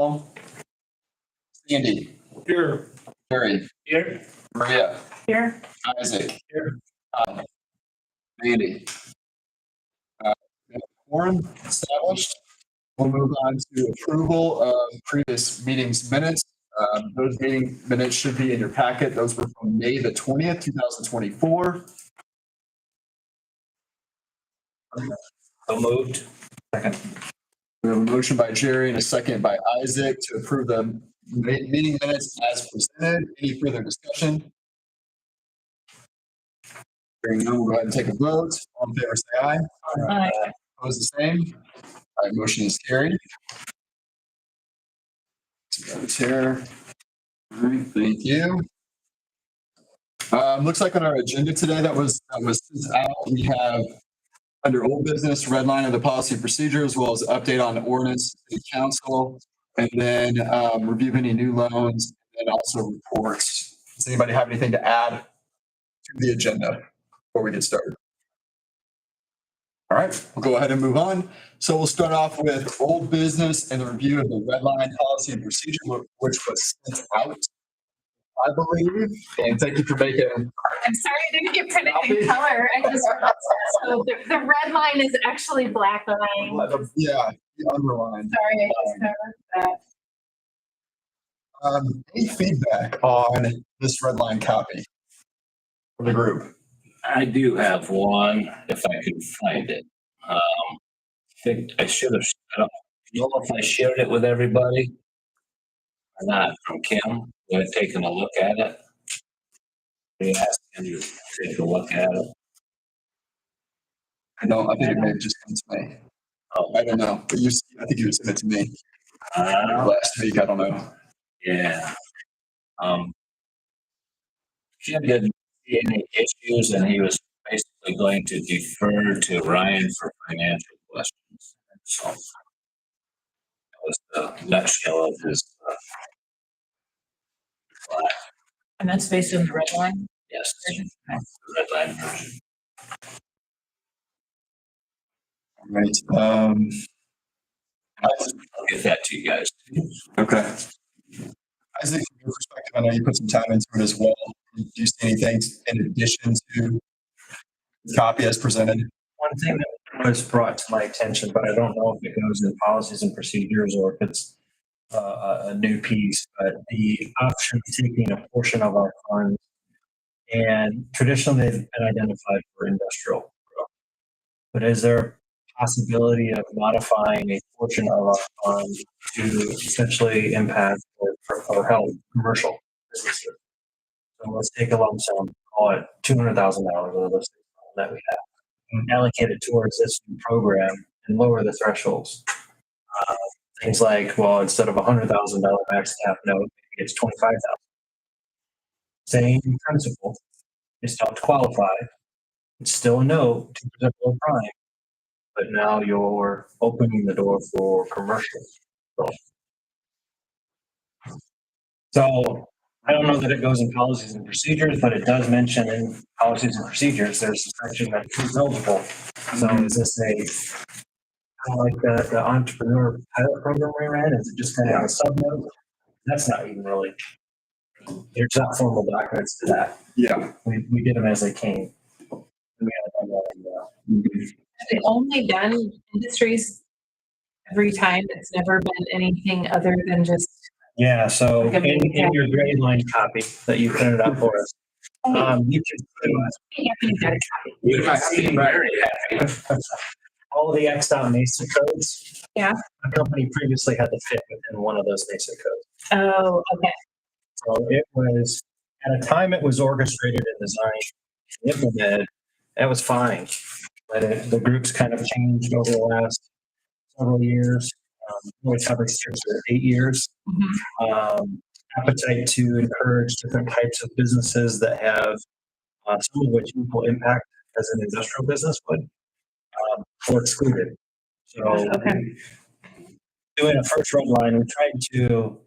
Paul. Sandy. Here. Gary. Here. Maria. Here. Isaac. Here. Mandy. Quorum established. We'll move on to approval of previous meetings minutes. Those meeting minutes should be in your packet. Those were from May the 20th, 2024. So moved. Second. We have a motion by Jerry and a second by Isaac to approve the meeting minutes as presented. Any further discussion? Hearing none, we'll go ahead and take a vote. All in favor, say aye. Aye. Opposed, the same. All right, motion is carried. Here. All right, thank you. Looks like on our agenda today that was sent out, we have under old business, red line of the policy and procedure, as well as update on the ordinance to the council, and then review of any new loans, and also reports. Does anybody have anything to add to the agenda before we get started? All right, we'll go ahead and move on. So we'll start off with old business and the review of the red line policy and procedure, which was sent out, I believe. And thank you for making. I'm sorry I didn't get printed in color. So the red line is actually black line. Yeah, the underline. Sorry, I just noticed that. Any feedback on this red line copy for the group? I do have one, if I can find it. I think I should have, I don't know if I shared it with everybody or not from Kim, who had taken a look at it. We asked him to take a look at it. I think it may have just come to me. Oh, I don't know, but I think you sent it to me last week. I don't know. yeah. Jim didn't see any issues, and he was basically going to defer to Ryan for financial questions. So that was the nutshell of his. And that's based on the red line? Yes, the red line version. All right. I'll get that to you guys. Okay. Isaac, from your perspective, I know you put some time into it as well. Do you see anything in addition to the copy as presented? One thing that was brought to my attention, but I don't know if it goes in policies and procedures or if it's a new piece, but the option of taking a portion of our funds, and traditionally they've been identified for industrial growth. But is there a possibility of modifying a portion of our funds to essentially impact or help commercial businesses? So let's take a lump sum, call it $200,000 of this that we have, and allocate it towards this new program and lower the thresholds. Things like, well, instead of $100,000 max cap note, maybe it's $25,000. Same principle. You still have to qualify. It's still a note, 2% below prime, but now you're opening the door for commercial. So I don't know that it goes in policies and procedures, but it does mention in policies and procedures, there's a section that is eligible. So is this kind of like the entrepreneur pilot program we ran? Is it just kind of a sub note? That's not even really, there's not formal documents to that. Yeah. We did them as they came. We had Have they only done industries every time? It's never been anything other than just. yeah, so in your grade line copy that you printed out for us, you You must be very happy. all the X'd out NASA codes. Yeah. A company previously had to fit within one of those NASA codes. Oh, okay. So it was, at a time it was orchestrated and designed, implemented, that was fine. But the groups kind of changed over the last several years, really probably 6 or 8 years. Appetite to encourage different types of businesses that have some of which equal impact as an industrial business would, were excluded. So doing a first red line, we tried to,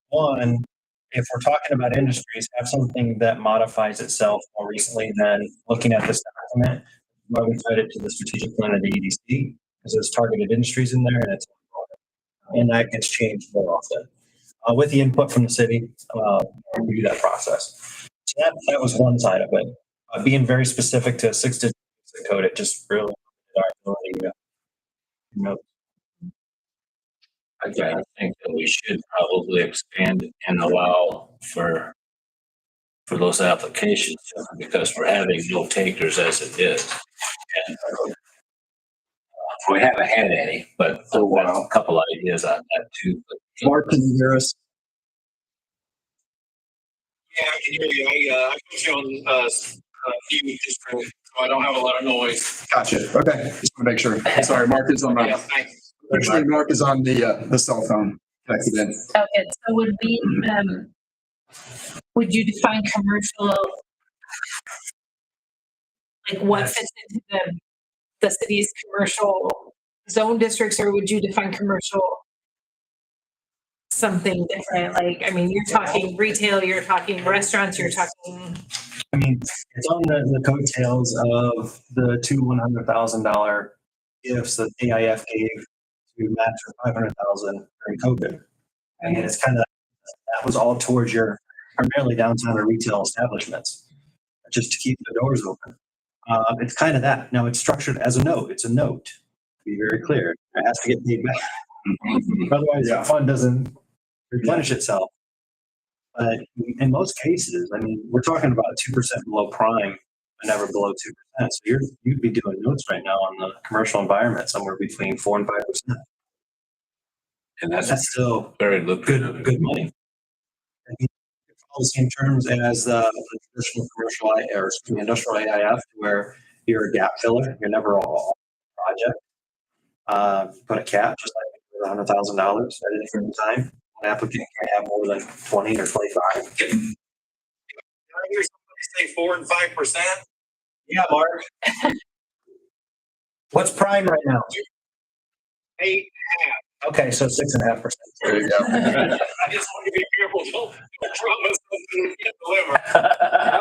one, if we're talking about industries, have something that modifies itself more recently than looking at this document. Why we tied it to the strategic plan of the EDC, because there's targeted industries in there and it's and that gets changed more often. With the input from the city, we do that process. So that was one side of it. Being very specific to a 6-digit code, it just really limited our ability to, you know, Again, I think that we should probably expand and allow for those applications because we're having no takers as it is. And we haven't had any, but For a while. a couple ideas on that too. But Mark, can you hear us? Yeah, I can hear you. I put you on mute just so I don't have a lot of noise. Gotcha. Okay. Just want to make sure. Sorry, Mark is on Yeah, my, thanks. actually, Mark is on the cell phone connected in. Okay, so would you define commercial? Like what fits into the city's commercial zone districts, or would you define commercial something different? Like, I mean, you're talking retail, you're talking restaurants, you're talking. I mean, it's on the coattails of the two $100,000 gifts that AIF gave to match for 500,000 during COVID. I mean, it's kind of, that was all towards your primarily downtown or retail establishments, just to keep the doors open. It's kind of that. Now it's structured as a note. It's a note. To be very clear, it has to get paid back. Otherwise, Yeah. the fund doesn't replenish itself. But in most cases, I mean, we're talking about 2% below prime and never below 2%. So you'd be doing notes right now on the commercial environment somewhere between 4 and 5%. and that's That's still very lucrative. good money. I mean, it's all the same terms as the traditional commercial industrial AIF, where you're a gap filler. You're never all project. Put a cap, just like with $100,000 at any given time. An applicant can't have more than 20 or 25. Did I hear somebody say 4 and 5%? Yeah, Mark. What's prime right now? 8. Okay, so 6.5%. There you go. I just want to be careful. Don't promise something you can't deliver.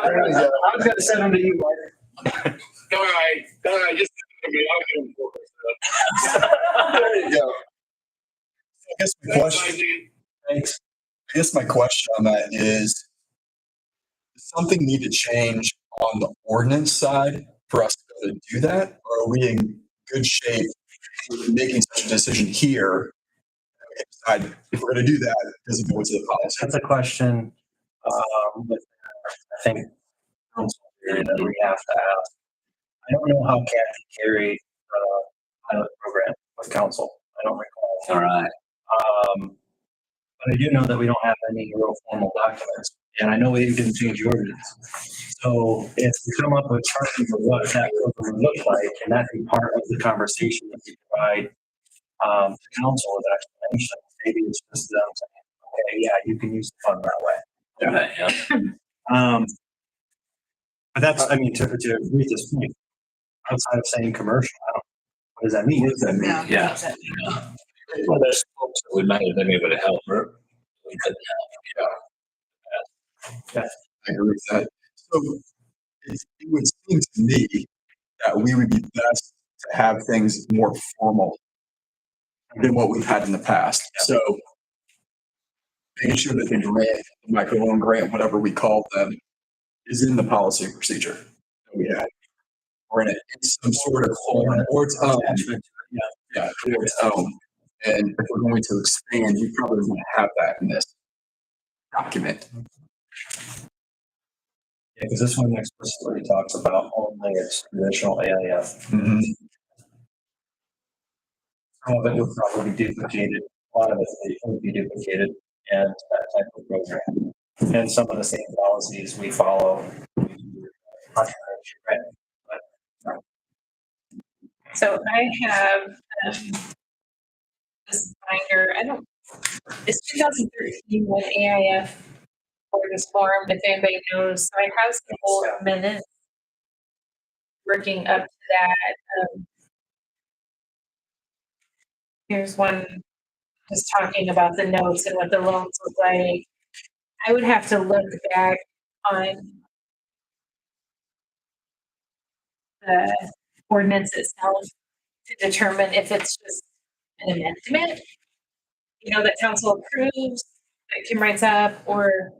There you go. I was going to send them to you, Mark. All right. Just send it to me. I'll get them for you. There you go. I guess my Thanks, question, Isaac. Thanks. I guess my question on that is, does something need to change on the ordinance side for us to be able to do that? Or are we in good shape with making such a decision here? We can decide if we're going to do that, does it go into the policy? That's a question that I think council here that we have to ask. I don't know how Kathy carried the pilot program with council. I don't recall. All right. But I do know that we don't have any real formal documents, and I know we didn't change the ordinance. So if we come up with terms of what that program would look like, and that be part of the conversation that we provide to council with explanation, maybe it's just them saying, okay, yeah, you can use the fund that way. All right, yeah. But that's, I mean, to read this point, outside of saying commercial, what does that mean? What does that mean? Yeah. Well, there's folks that we might have been able to help her. We couldn't help. I agree with that. So it would seem to me that we would be best to have things more formal than what we've had in the past. So making sure that the grant, microloan grant, whatever we call them, is in the policy and procedure that we had. Or in some sort of form or its own. Yeah, or its own. And if we're going to expand, you probably want to have that in this document. Yeah, because this one explicitly talks about only its traditional AIF. Mm-hmm. Some of it would probably be duplicated. A lot of it would be duplicated and that type of program. And some of the same policies we follow. So I have this binder. It's 2013 when AIF board was formed, if anybody knows. So I have some old minutes working up to that. Here's one just talking about the notes and what the loans look like. I would have to look back on the ordinance itself to determine if it's just an amendment that council approves, that Kim writes up, or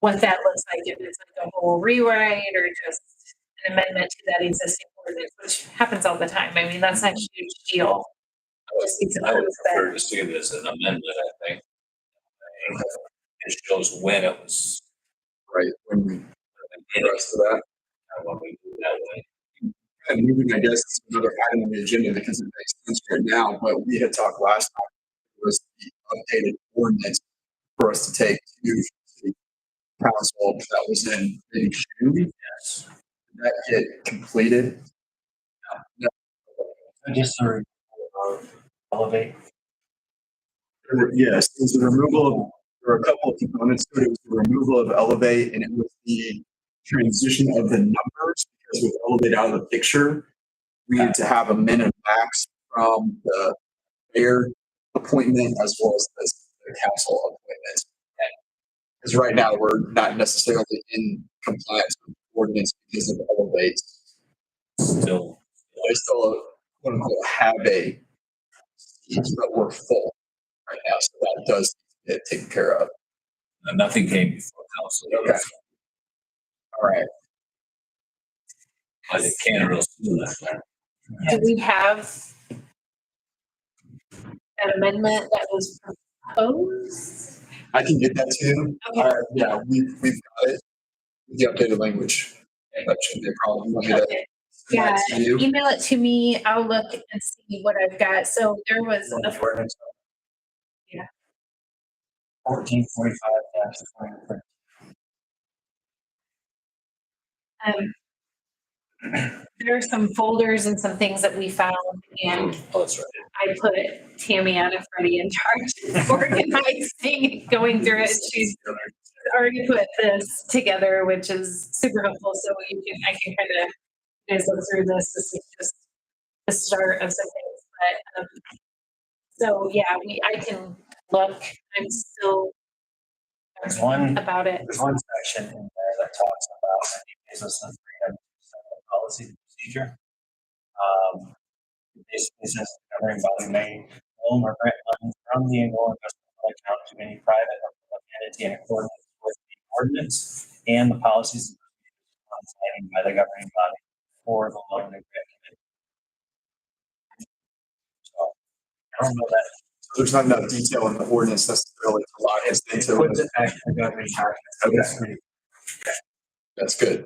what that looks like, if it's like a whole rewrite or just an amendment to that existing ordinance, which happens all the time. I mean, that's not a huge deal. Just needs to I would prove that- prefer to see it as an amendment, I think. It shows when it was, Right, when we, the rest of that. when we do that way. And moving, I guess, to another item on the agenda because it makes sense right now, but we had talked last time, was the updated ordinance for us to take to the council that was in June. Yes. Did that get completed? Just to elevate. Yes, it was the removal of, there were a couple of components to it. It was the removal of Elevate and it was the transition of the numbers because with Elevate out of the picture, we needed to have a min and max from the mayor appointment as well as the council appointment. Because right now we're not necessarily in compliance with the ordinance because of Elevate. Still, They still quote unquote have a seat, but we're full right now, so that does get taken care of. nothing came before council. Okay. All right. But it can't really do that. Do we have an amendment that was proposed? I can get that to you. Okay. Yeah, we've got it. The updated language. That shouldn't be a problem. You want me to Okay. send Yeah, that to you? email it to me. I'll look and see what I've got. So there was a, Ordinance. Yeah. 1445-23. there are some folders and some things that we found, and Oh, that's right. I put Tamiana and Freddie in charge of organizing, going through it. She's already put this together, which is super helpful. So I can kind of, you guys look through this. This is just the start of some things. But so yeah, I can look. I'm still There's one, about it. there's one section in there that talks about any business and freedom policy and procedure. Basically says the governing body may loan or grant money from the Angola investment account to any private or public entity in accordance with the ordinance and the policies decided by the governing body for the loan and grant committee. So I don't know that. So there's not enough detail in the ordinance necessarily to lock us It into puts it. it back to the governing body. Okay. That's good.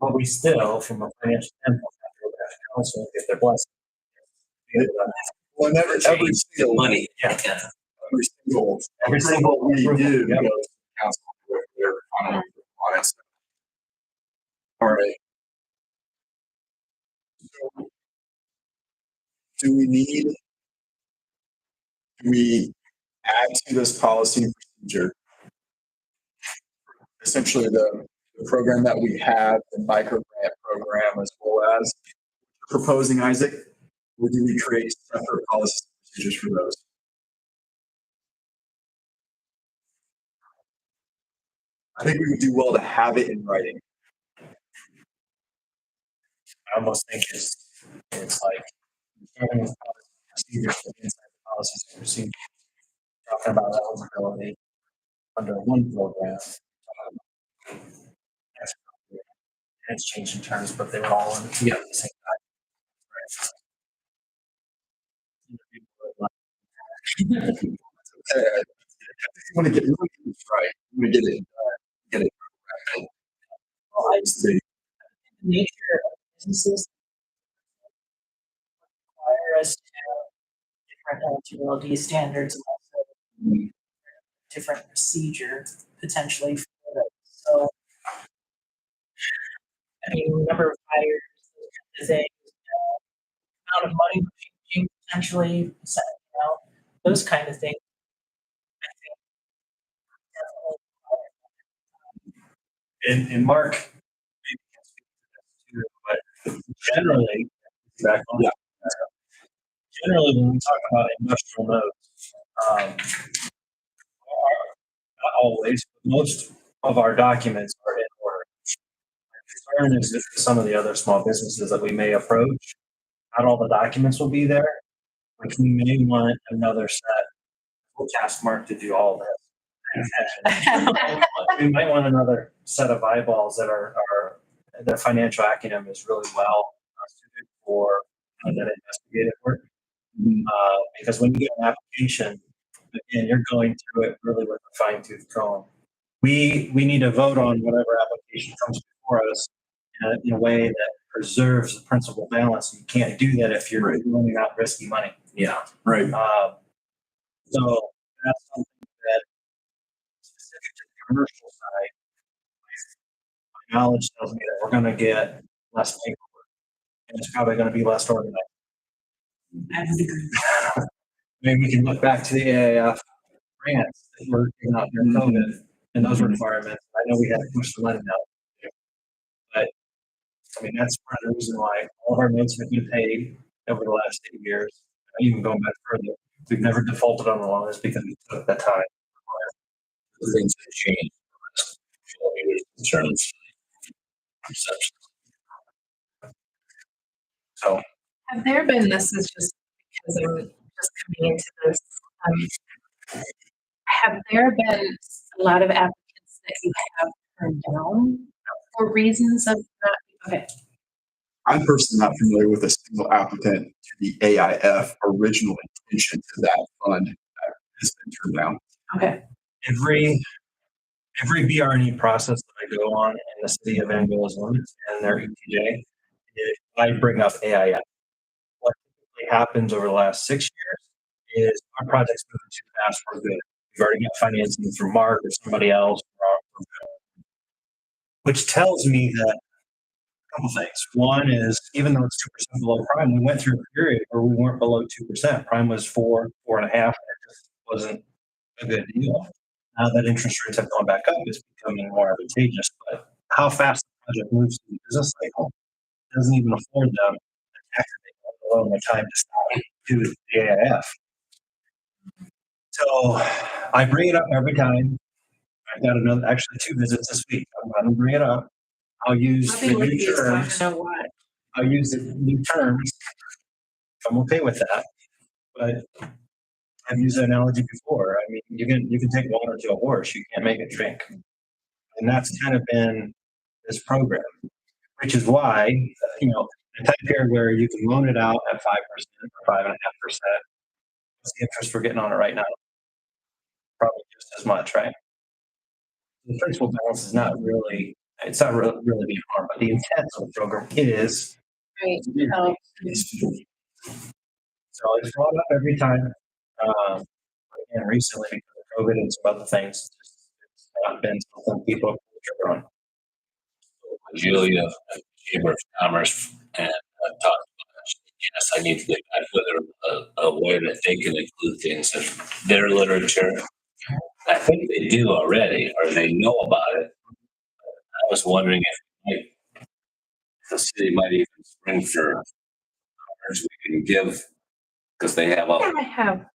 But we still, from a financial standpoint, have to go back to council and get their blessing. Well, every single money. Yeah. every single we do Yep. goes to council with their final on it. All right. So, do we add to this policy and procedure? Essentially the program that we have, the micro grant program, as well as proposing, Isaac, or do we create separate policies and procedures for those? I think we would do well to have it in writing. I almost think it's like having policies and procedures inside the policies and procedures. Talking about eligibility under one program. It's changing terms, but they were all in together at the same time. Okay, I want to get this right. I'm going to get it right. Well, I just think the nature of businesses require us to have different eligibility standards and also different procedure potentially for those. So, I mean, number of hires, those kinds of things, amount of money we're changing potentially, those kind of things. I think And Mark, maybe can speak to this too, but generally, back on, generally when we talk about industrial nodes, not always, but most of our documents are in order. My concern is that some of the other small businesses that we may approach, not all the documents will be there, which we may want another set. We'll task Mark to do all this. We might want another set of eyeballs that are their financial acumen is really well suited for that investigative work. Because when you get an application, again, you're going through it really with a fine tooth comb. We need to vote on whatever application comes before us in a way that preserves the principal balance. You can't do that if you're loaning out risky money. Yeah. Right. So that's something that specific to the commercial side, my knowledge tells me that we're going to get less paperwork, and it's probably going to be less organized. I would agree. Maybe we can look back to the AIF grants that were given out during COVID and those requirements. I know we had to push the money out, but I mean, that's part of the reason why all of our notes have been paid over the last 8 years. Even going back further, we've never defaulted on the loan is because we took that time. Things have changed. Concerns. Perception. So Have there been, this is just because I'm just coming into this, have there been a lot of applicants that you have turned down for reasons of not, okay, I'm personally not familiar with a single applicant to the AIF original intention to that fund that has been turned down. okay, every BRNE process that I go on in the city of Angola's limits and their ETJ, I bring up AIF. What typically happens over the last 6 years is our project's moving too fast, we're good. We've already got financing from Mark or somebody else, we're good. Which tells me that a couple things. One is, even though it's 2% below prime, we went through a period where we weren't below 2%. Prime was 4.5, and it just wasn't a good deal. Now that interest rates have gone back up, it's becoming more advantageous. But how fast the project moves through the business cycle doesn't even afford them to activate, let alone the time to stop to the AIF. So I bring it up every time. I've got actually 2 visits this week. I'm going to bring it up. I'll use the new terms. I'll use the new terms. I'm okay with that. But I've used the analogy before. I mean, you can take water to a horse, you can't make it drink. And that's kind of been this program, which is why, the time period where you can loan it out at 5% or 5.5%, what's the interest we're getting on it right now? Probably just as much, right? The principal balance is not really, it's not really being harmed, but the intent of the program is. right, So it's brought up every time. And recently, because of COVID and some other things, it's not been something people have pulled the trigger on. Julia, Chamber of Commerce, and talked about it. Yes, I need to get back with her a way that they can include things in their literature. I think they do already, or they know about it. I was wondering if the city might even spring for cards we can give, because they have all. I have.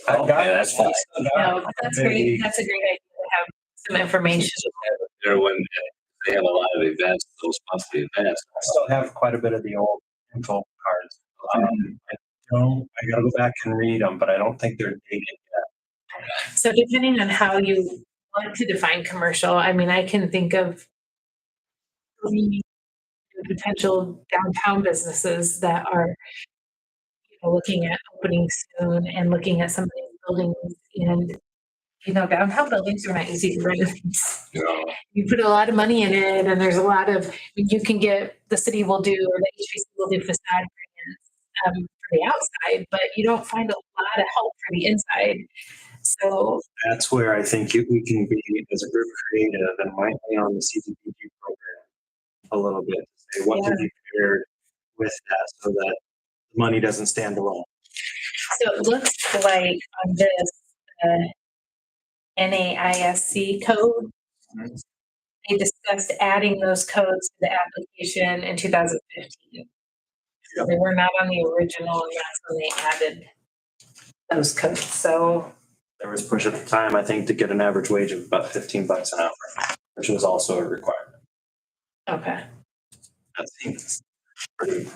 Okay, that's fine. No, that's great, that's a great idea to have some information. There when they have a lot of events, those monthly events. I still have quite a bit of the old info cards. I gotta go back and read them, but I don't think they're dated yet. So depending on how you want to define commercial, I mean, I can think of 3 potential downtown businesses that are, looking at opening soon and looking at some of these buildings, and downtown buildings are not easy to renovate. You put a lot of money in it, and there's a lot of, you can get, the city will do, or the HBC will do facade grants for the outside, but you don't find a lot of help for the inside. So that's where I think we can be, as a group, creative and might be on the CDBG program a little bit to say what to be paired with that, so that the money doesn't stand alone. So it looks like on this NAISC code, they discussed adding those codes to the application in 2015. So they were not on the original, and that's when they added those codes. So there was push at the time, I think, to get an average wage of about $15 an hour, which was also a requirement. okay. That seems pretty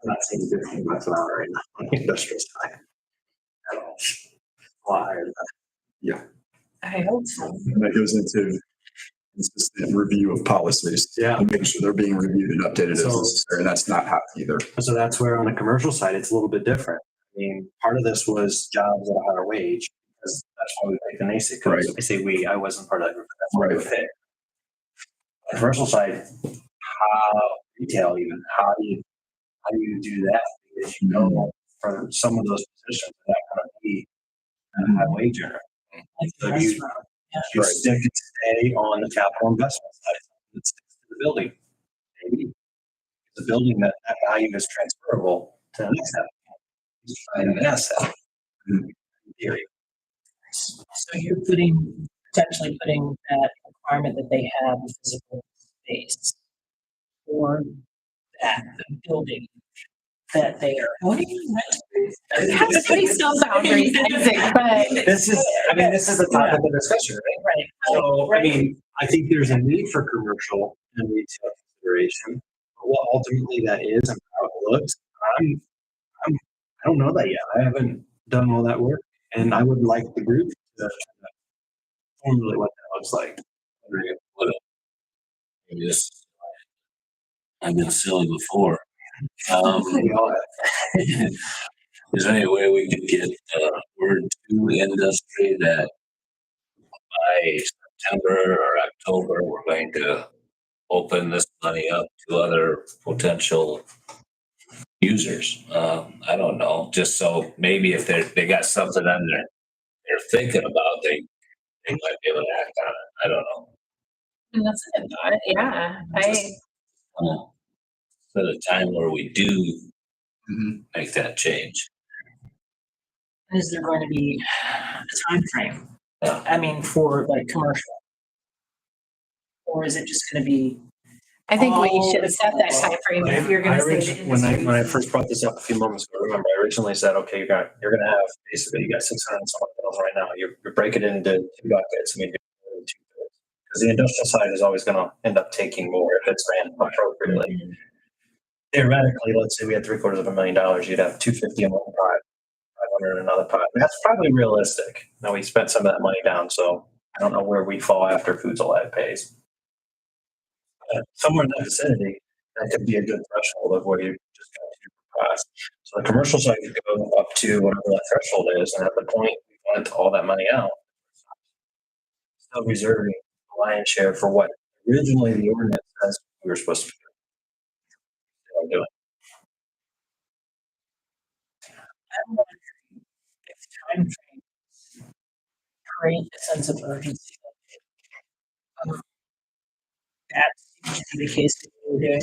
not seeing 15 bucks an hour right now on the industrial side at all. A lot higher than that. I hope so. And that goes into consistent review of policies. Yeah. And make sure they're being reviewed and updated as So- necessary, and that's not happening either. So that's where on the commercial side, it's a little bit different. I mean, part of this was jobs at a higher wage, because that's why we picked the NASIC codes. Right. I say we, I wasn't part of that group, but that's why we picked. On the commercial side, how, retail even, how do you do that? Because you know, for some of those positions, they're not gonna be a high wage earner. Like the So you- restaurant. You stick and stay on the capital investment side, that sticks to the building. Maybe the building that value is transferable to the next applicant. It's an asset. In theory. So you're potentially putting that requirement that they have a physical space for that building that they are owning. It has to be some boundaries, Isaac, but This is the topic of discussion, right? Right. So, I mean, I think there's a need for commercial and retail consideration. But what ultimately that is and how it looks, I don't know that yet. I haven't done all that work, and I would like the group to formulate what that looks like. Maybe this, I've been silly before. We all have. Is there any way we could get word to industry that by September or October, we're going to open this money up to other potential users? I don't know, just so maybe if they got something on they're thinking about, they might be able to act on it. I don't know. that's a good thought. Yeah, At a time where we do Mhm. make that change. Is there going to be a time frame? Yeah. I mean, for like commercial? Or is it just gonna be? I think we should set that Well, timeframe if you're gonna say the When I industry. first brought this up a few moments ago, remember, I originally said, okay, you're gonna have, basically, you got 600 and some bills right now. You're breaking it into two buckets. I mean, because the industrial side is always gonna end up taking more if it's ran appropriately. Theoretically, let's say we had $750,000, you'd have 250 in one pot, 500 in another pot. That's probably realistic. Now, we spent some of that money down, so I don't know where we fall after Foods Alive pays. Somewhere in that vicinity, that could be a good threshold of where you just got to cost. So the commercial side could go up to whatever that threshold is, and at the point we wanted all that money out, still reserving the lion's share for what originally the ordinance says we were supposed to do. Still doing. I'm wondering if time frames create a sense of urgency. That seems to be the case that we're doing,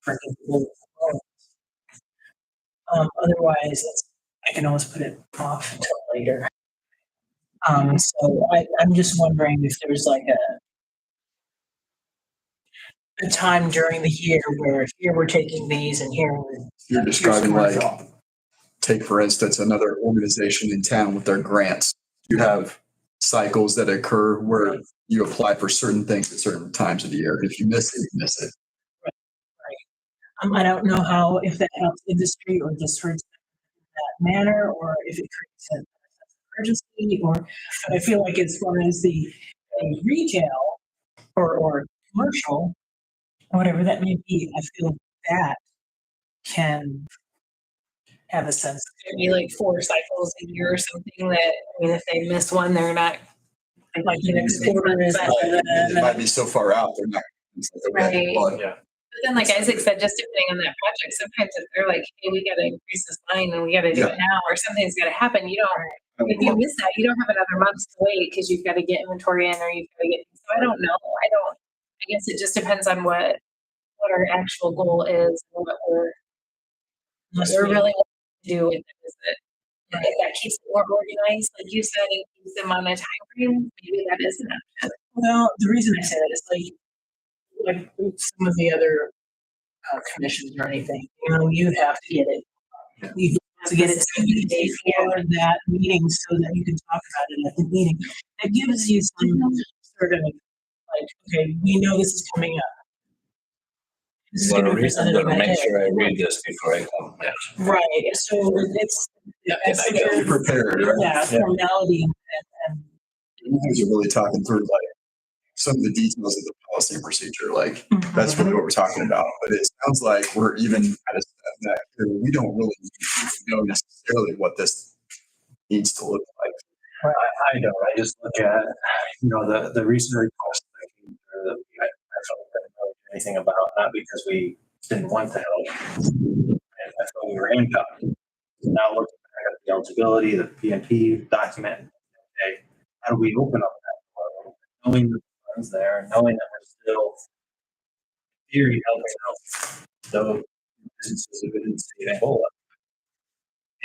for people. Otherwise, I can always put it off until later. So I'm just wondering if there's like a time during the year where here we're taking these and here we're. You're describing here's like, commercial. take for instance, another organization in town with their grants. You have cycles that occur where you apply for certain things at certain times of the year. If you miss it, you miss it. I don't know if that helps industry or just hurts that manner, or if it creates a sense of urgency, or I feel like as far as the retail or commercial, whatever that may be, I feel that can have a sense. Maybe like 4 cycles a year or something that, I mean, if they miss one, they're not. Like the next quarter is. It might be so far out, they're not. Right. But But then, like Isaac said, just depending on that project, sometimes if they're like, hey, we gotta increase this line and we gotta do it now, or something's gotta happen, you don't, if you miss that, you don't have another month to wait because you've got to get inventory in or you've got to get, so I don't know. I guess it just depends on what our actual goal is and what we're really wanting to do with the visit. And if that keeps it more organized, like you said, and keeps them on a time frame, maybe that is an option. Well, the reason I say that is like some of the other commissions or anything, you have to get it. You have to get it 70 days before that meeting so that you can talk about it at the meeting. That gives you some sort of like, okay, we know this is coming up. This is For gonna a be reason, I'm presented gonna that make day. sure I read this before I come. Yes. Right, so it's. Yeah, that's and I such Be a- prepared, right? Yeah, formality and You guys are really talking through like some of the details of the policy and procedure, like that's really what we're talking about. But it sounds like we're even at a step that we don't really know necessarily what this needs to look like. I don't, I just look at, the recent request that came through that I felt that know anything about, not because we didn't want to help. And I thought we were handcuffed. Now looking back at the eligibility, the PNP document, okay, how do we open up that portal? Knowing that the funds there, knowing that we're still in theory helping out those businesses within the state of Angola.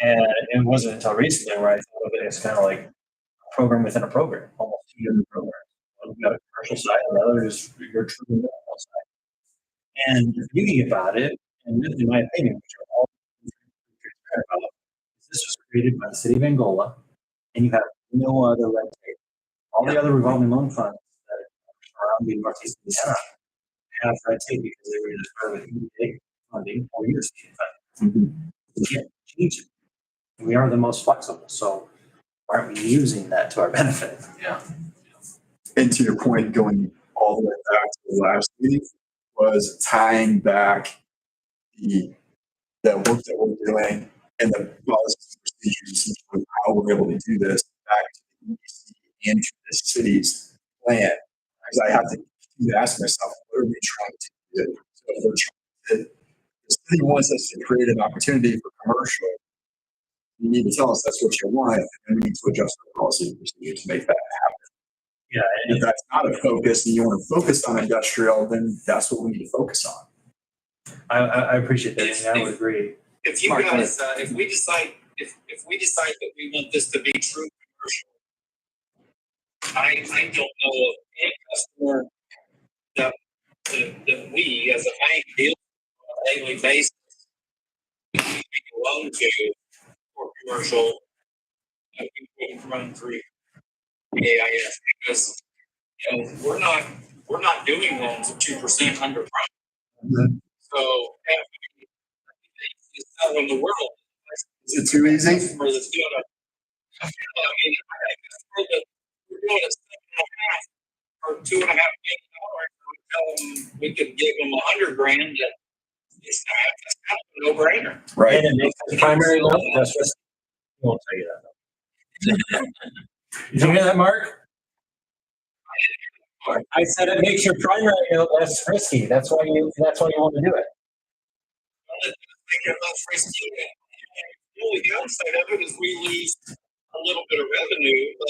And it wasn't until recently where I thought of it as kind of like a program within a program, almost two different programs. One you've got a commercial side, and the other is your true medical side. And the beauty about it, and this, in my opinion, which are all transparent about, is this was created by the city of Angola, and you have no other red tape. All the other revolving loan funds that are around the Northeast Indiana have red tape because they were either started with EDA funding or your state funding. You can't change it. We are the most flexible, so why aren't we using that to our benefit? Yeah. And to your point, going all the way back to the last meeting was tying back the work that we're doing and the policies and procedures of how we're able to do this back to the EDC and to the city's plan. Because I have to continue to ask myself, what are we trying to do? So if we're trying to, the city wants us to create an opportunity for commercial. You need to tell us that's what you want, and we need to adjust our policy and procedure to make that happen. Yeah, And if that's not a focus and you want to focus on industrial, then that's what we need to focus on. I appreciate that, and I would agree. If you Mark, guys, if we decide that we want this to be true commercial, I don't know of any customer that we as a bank deal with on a daily basis, we can make a loan to for commercial, that we wouldn't run through the AIS because, we're not doing loans at 2% under prime. So, it's not in the world. Is it too easy? Customer that's doing I mean, I customer that we're doing a 7.5 or $2.5 million. We tell them we could give them $100,000. It's kind of a no-brainer. Right. And it makes the primary loan less risky. I won't tell you that. Did you hear that, Mark? I said it makes your primary note less risky. That's why you want to do it. Make it less risky. The only downside of it is we lose a little bit of revenue, but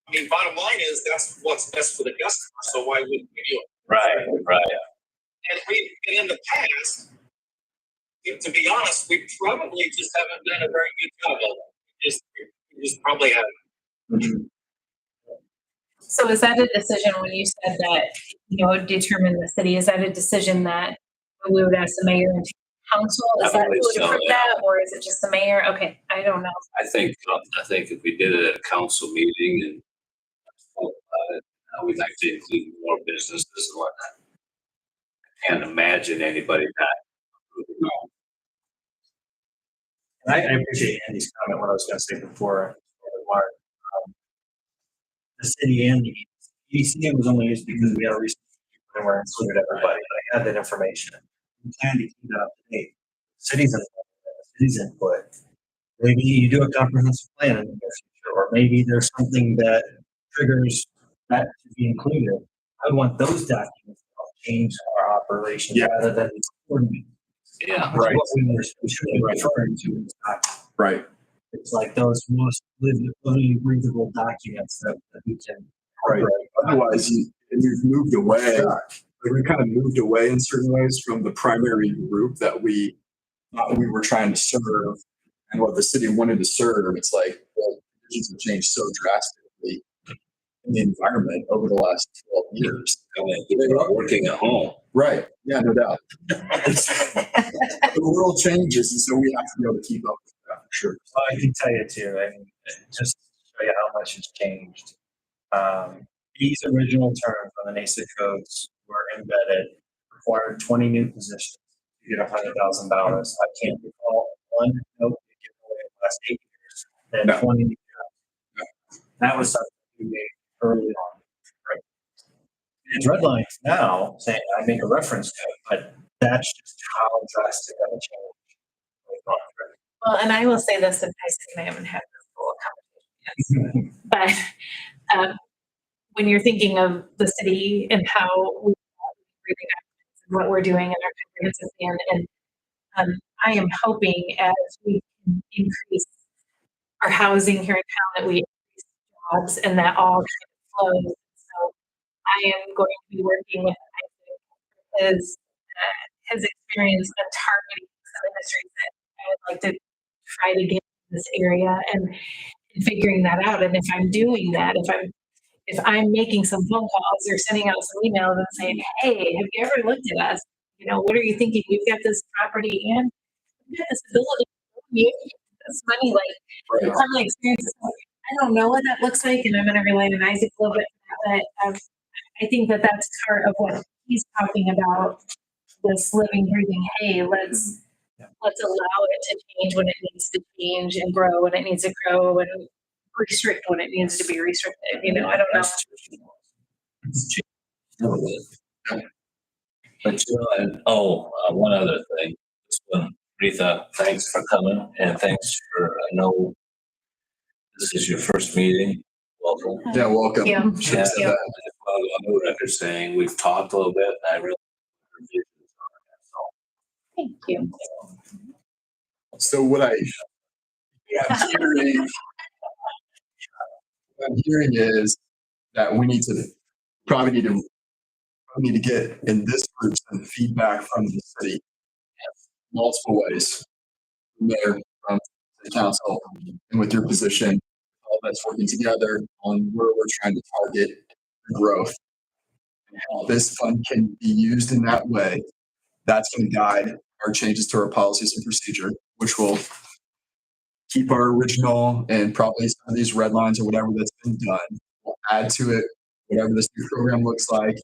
I mean, bottom line is that's what's best for the customer. So why wouldn't we do it? Right. And in the past, to be honest, we probably just haven't done a very good job of it. We just probably haven't. So is that a decision when you said that, determine the city, is that a decision that we would ask the mayor and council? Is I that who believe would so, approve yeah. that, or is it just the mayor? Okay, I don't know. I think if we did it at a council meeting and spoke about it, we'd like to include more businesses and whatnot. I can't imagine anybody not approving it. And I appreciate Andy's comment, what I was going to say before, Mark. The city and the EDC was only used because we had a recent and we're included everybody, but I had that information. We plan to keep that up to date. City's input. Maybe you do a comprehensive plan in the future, or maybe there's something that triggers that to be included. I would want those documents to help change our operations rather than coordinate. Yeah. Right. What we should be referring to in this document. Right. It's like those most living, breathable documents that we can. Right. Otherwise, we've moved away. We kind of moved away in certain ways from the primary group that we thought we were trying to serve and what the city wanted to serve. It's like, well, conditions have changed so drastically in the environment over the last 12 years. People are working at home. Right. Yeah, no doubt. The world changes, and so we have to be able to keep up with that for sure. Well, I can tell you too, I mean, just to show you how much has changed. These original terms on the NASA codes were embedded for required 20 new positions to get $100,000. I can't recall one note given away in the last 8 years that No. 20 new jobs. That was something we made early on. Right? It's red lines now saying I make a reference to it, but that's just how drastic of a change. Well, and I will say this, and I said I haven't had this full conversation yet, but when you're thinking of the city and how we really and what we're doing in our comprehensive plan, and I am hoping as we can increase our housing here in town that we increase jobs and that all kind of flows. So I am going to be working with his experience of targeting some industries that I would like to try to get in this area and figuring that out. And if I'm doing that, if I'm making some phone calls or sending out some emails and saying, hey, have you ever looked at us? You know, what are you thinking? We've got this property and we've got this ability to you this money, like Right. some of the experiences. I don't know what that looks like, and I'm going to rely on Isaac a little bit for that, but I think that that's part of what he's talking about. This living, breathing. Hey, let's allow it to change when it needs to change and grow when it needs to grow and restrict when it needs to be restricted. You know, I don't know. But you know, and one other thing. This one, Retha, thanks for coming and thanks for, I know this is your first meeting. Welcome. Yeah, welcome. Yeah. Should have said Yeah. that. On the record saying we've talked a little bit and I really. Thank you. So what I'm hearing, is that we probably need to get in this group some feedback from the city, multiple ways, from there, from the council, and with your position, all that's working together on where we're trying to target growth and how this fund can be used in that way. That's going to guide our changes to our policies and procedure, which will keep our original and probably some of these red lines or whatever that's been done. We'll add to it whatever this new program looks like.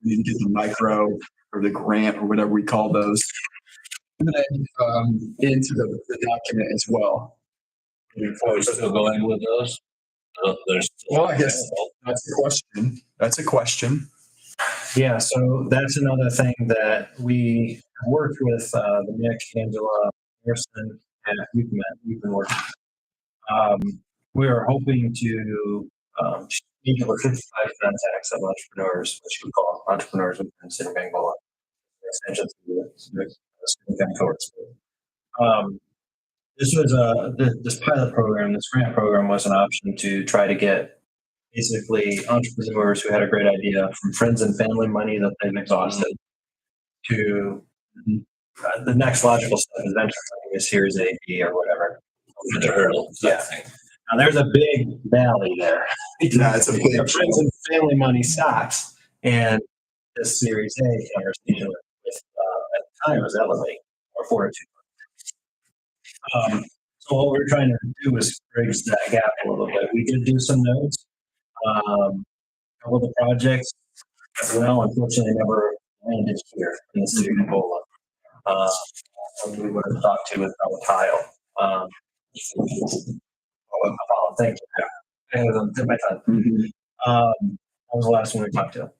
We need to get the micro or the grant or whatever we call those, and then into the document as well. Are we still going with those? There's. Well, I guess that's a question. That's a question. Yeah, so that's another thing that we worked with Nick, Angela, Harrison, and we've been working. We are hoping to meet over 55 contacts of entrepreneurs, which we call entrepreneurs within the city of Angola. Extension to the county courts. This was this pilot program, this grant program was an option to try to get basically entrepreneurs who had a great idea from friends and family money that they've exhausted to the next logical step is venture funding, a Series A, B, or whatever. The hurdle. Yeah. Now there's a big valley there. Yeah, it's a big The friends and family money stops, and this Series A conversation with at the time was Elevate or Fortitude. So what we're trying to do is bridge that gap a little bit. We did do some notes. A couple of the projects, well, unfortunately, never landed here in the city of Angola. We would have talked to with Tile. Thank you. I had them tip my tongue. That was the last one we talked to.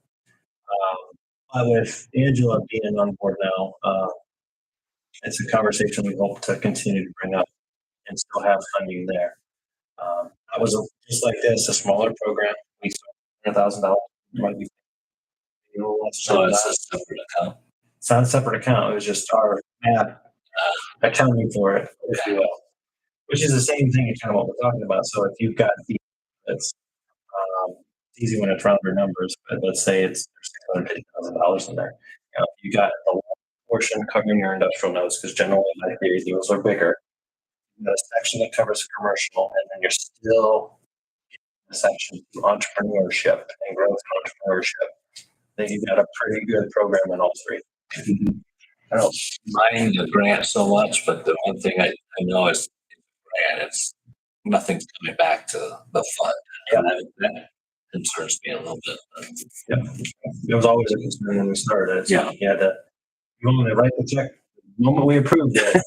But with Angela being on board now, it's a conversation we hope to continue to bring up and still have funding there. That was just like this, a smaller program. We spent $100,000. Might be a little less. So it's a separate account. It's not a separate account. It was just our map accounting for it, if you will, which is the same thing as kind of what we're talking about. So if you've got it's easy when it's rounder numbers, but let's say it's $650,000 in there. You know, you got a portion covering your industrial nodes because generally my theory deals are bigger. The section that covers commercial, and then you're still in the section to entrepreneurship and growth entrepreneurship. Then you've got a pretty good program in all three. I don't mind the grant so much, but the one thing I know is grant, it's nothing's coming back to the fund. Yeah. And that concerns me a little bit. Yeah. It was always a concern when we started. So Yeah. you had to You want me to write the check the moment we approved it?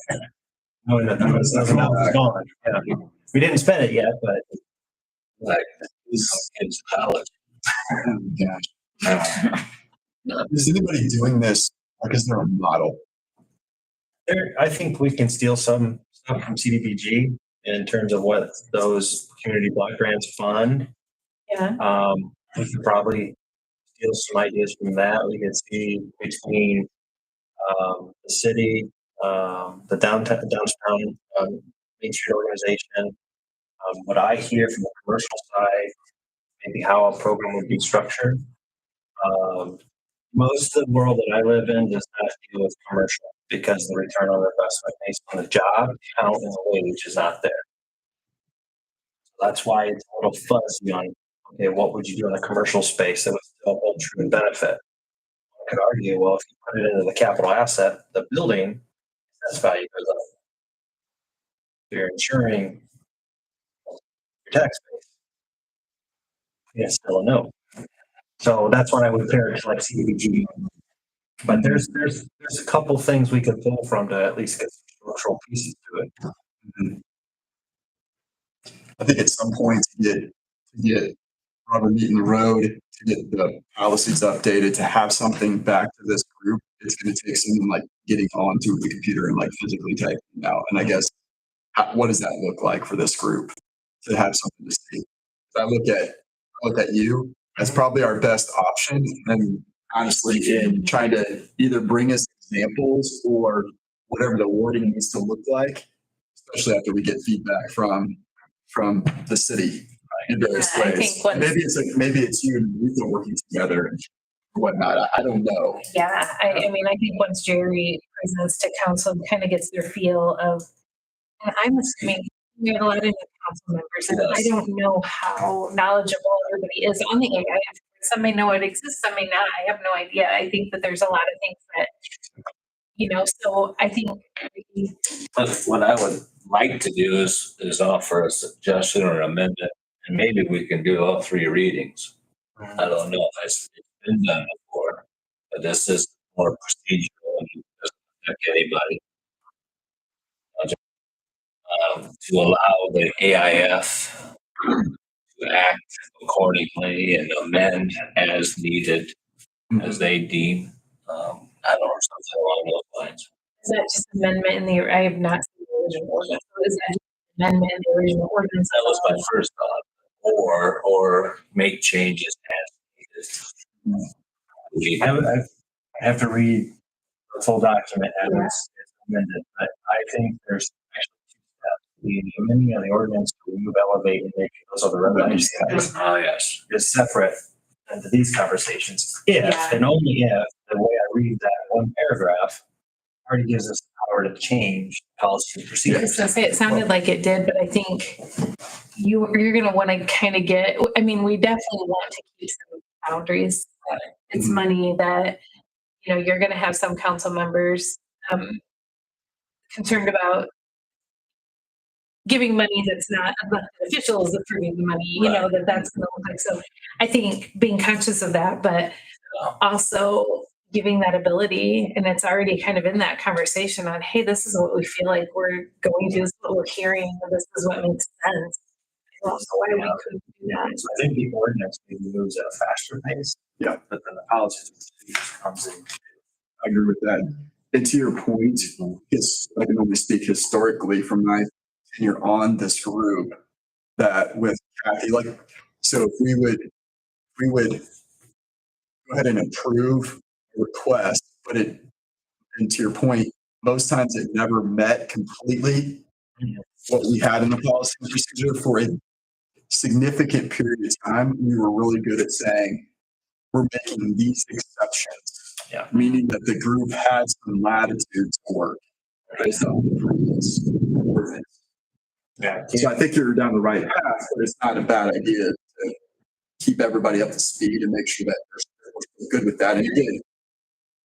Knowing that $1,000 is gone. Yeah. We didn't spend it yet, but Like, kids college. Is anybody doing this? Like, is there a model? I think we can steal some stuff from CDBG in terms of what those community block grants fund. Yeah. We could probably steal some ideas from that. We could see between the city, the downtown Main Street organization. What I hear from the commercial side, maybe how a program would be structured. Most of the world that I live in does not deal with commercial because the return on investment based on the job count and the wage is not there. So that's why it's a little fuzzy on, okay, what would you do in a commercial space that would still hold true and benefit? I could argue, well, if you put it into the capital asset, the building, assessed value goes up. You're insuring your tax base. It's still a no. So that's why I would pair it to like CDBG. But there's a couple things we could pull from to at least get some structural pieces to it. I think at some point to get rubber meet in the road, to get the policies updated, to have something back to this group, it's going to take someone like getting onto the computer and like physically typing it out. And I guess, what does that look like for this group to have something to see? If I look at you, that's probably our best option. And honestly, in trying to either bring us examples or whatever the wording needs to look like, especially after we get feedback from the city in various Yeah, I ways. think once- Maybe it's you and Lisa working together and whatnot. I don't know. Yeah, I mean, I think once Jerry presents to council and kind of gets their feel of, and I'm assuming we have a lot of new council members, and I don't know how knowledgeable everybody is on the AIF. Some may know it exists, some may not. I have no idea. I think that there's a lot of things that, so I think But what I would like to do is offer a suggestion or amendment, and maybe we can do all three readings. I don't know if it's been done before, but this is more procedural and doesn't affect anybody. To allow the AIF to act accordingly and amend as needed, as they deem. I don't know, something along those lines. is that just amendment in the, I have not seen the original ordinance. So is that just amendment in the original ordinance? That was my first thought. Or make changes as needed. I have to read the full document as it's amended, but I think there's actually two steps. The amending of the ordinance to remove, elevate, and make those other regulations Oh, yes. is separate than these conversations. If Yeah. and only if the way I read that one paragraph already gives us the power to change policy and I was procedures. gonna say, it sounded like it did, but I think you're gonna wanna kind of I mean, we definitely want to keep some boundaries. It's money that, you're gonna have some council members, concerned about giving money that's not elected officials approving the money, that's gonna look like. So I think being conscious of that, but also giving that ability, and it's already kind of in that conversation on, hey, this is what we feel like we're going to, this is what we're hearing, this is what makes sense. I don't know why we couldn't do that. So I think the ordinance maybe moves at a faster pace. Yeah. But then the policies and procedures comes in. I agree with that. And to your point, I can only speak historically from my tenure on this group, that with Kathy, so if we would go ahead and approve a request, and to your point, most times it never met completely what we had in the policy and procedure for a significant period of time. We were really good at saying, we're making these exceptions. Yeah. Meaning that the group had some latitude to work based on the previous ordinance. Yeah. So I think you're down the right path, but it's not a bad idea to keep everybody up to speed and make sure that we're good with that. And again,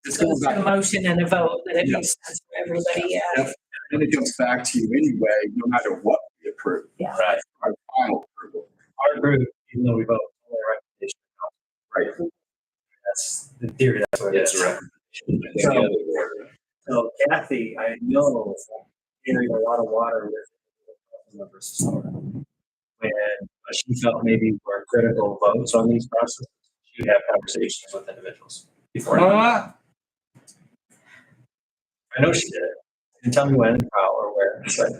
it's So going it's back. a motion and a vote that it Yes. makes sense for everybody, yeah. Yep. And it comes back to you anyway, no matter what we approve. Yeah. Right. Our final approval. Our group, even though we vote, only recommendation. Right. That's the theory. That's what it It's is. a recommendation. Kathy, I know, carried a lot of water with members of when she felt maybe were critical votes on these processes, she would have conversations with individuals before. I know she did. You can tell me when, how, or where, but